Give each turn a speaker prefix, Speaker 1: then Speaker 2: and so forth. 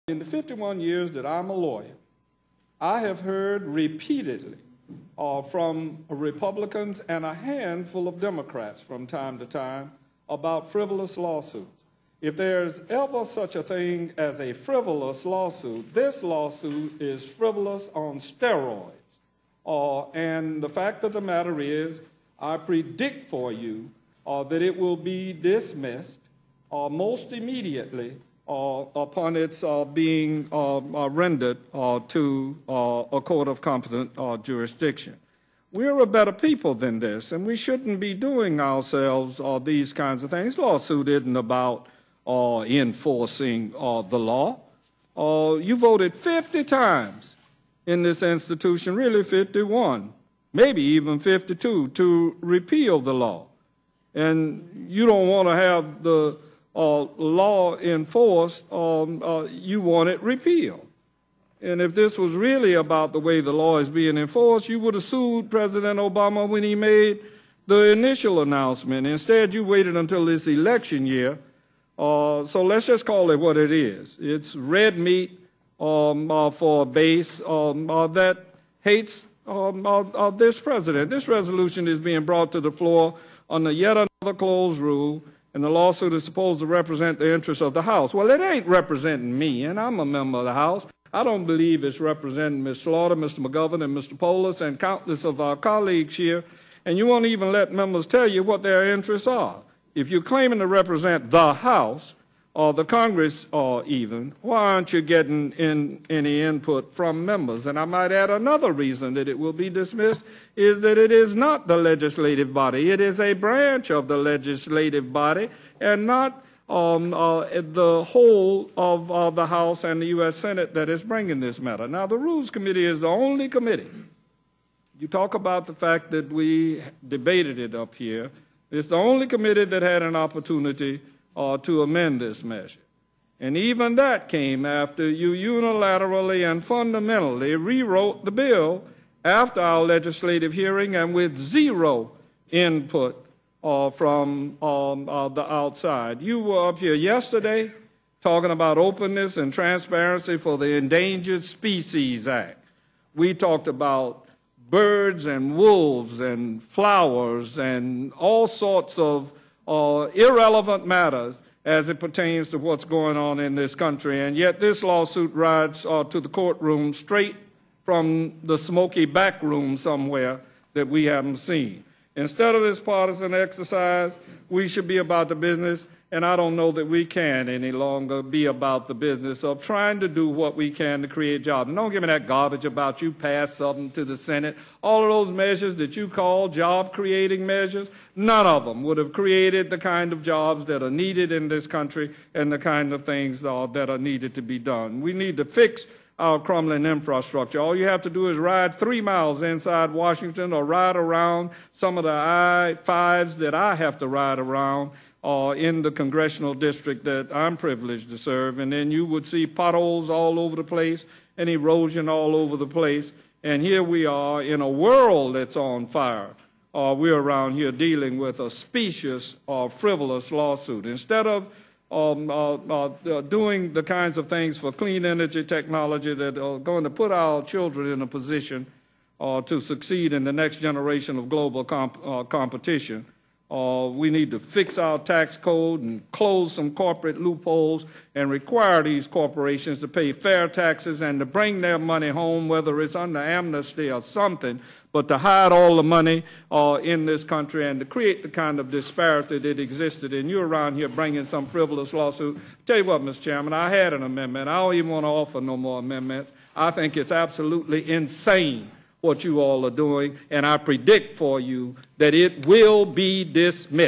Speaker 1: In the 51 years that I'm a lawyer, I have heard repeatedly from Republicans and a handful of Democrats from time to time about frivolous lawsuits. If there's ever such a thing as a frivolous lawsuit, this lawsuit is frivolous on steroids. And the fact of the matter is, I predict for you that it will be dismissed most immediately upon its being rendered to a court of competent jurisdiction. We're a better people than this, and we shouldn't be doing ourselves these kinds of things. This lawsuit isn't about enforcing the law. You voted 50 times in this institution, really 51, maybe even 52, to repeal the law. And you don't want to have the law enforced, you want it repealed. And if this was really about the way the law is being enforced, you would have sued President Obama when he made the initial announcement. Instead, you waited until this election year. So let's just call it what it is. It's red meat for a base that hates this president. This resolution is being brought to the floor under yet another closed rule, and the lawsuit is supposed to represent the interests of the House. Well, it ain't representing me, and I'm a member of the House. I don't believe it's representing Ms. Slaughter, Mr. McGovern, and Mr. Polis, and countless of our colleagues here, and you won't even let members tell you what their interests are. If you're claiming to represent the House, or the Congress, or even, why aren't you getting any input from members? And I might add another reason that it will be dismissed is that it is not the legislative body. It is a branch of the legislative body and not the whole of the House and the U.S. Senate that is bringing this matter. Now, the Rules Committee is the only committee. You talk about the fact that we debated it up here. It's the only committee that had an opportunity to amend this measure. And even that came after you unilaterally and fundamentally rewrote the bill after our legislative hearing and with zero input from the outside. You were up here yesterday talking about openness and transparency for the Endangered Species Act. We talked about birds and wolves and flowers and all sorts of irrelevant matters as it pertains to what's going on in this country. And yet this lawsuit rides to the courtroom straight from the smoky back room somewhere that we haven't seen. Instead of this partisan exercise, we should be about the business, and I don't know that we can any longer be about the business of trying to do what we can to create jobs. And don't give me that garbage about you pass something to the Senate. All of those measures that you call job-creating measures, none of them would have created the kind of jobs that are needed in this country and the kind of things that are needed to be done. We need to fix our crumbling infrastructure. All you have to do is ride 3 miles inside Washington or ride around some of the I-5s that I have to ride around in the congressional district that I'm privileged to serve, and then you would see potholes all over the place and erosion all over the place. And here we are in a world that's on fire. We're around here dealing with a specious or frivolous lawsuit. Instead of doing the kinds of things for clean energy technology that are going to put our children in a position to succeed in the next generation of global competition, we need to fix our tax code and close some corporate loopholes and require these corporations to pay fair taxes and to bring their money home, whether it's under amnesty or something, but to hide all the money in this country and to create the kind of disparity that existed. And you're around here bringing some frivolous lawsuit. Tell you what, Mr. Chairman, I had an amendment. I don't even want to offer no more amendments. I think it's absolutely insane what you all are doing, and I predict for you that it will be dismissed.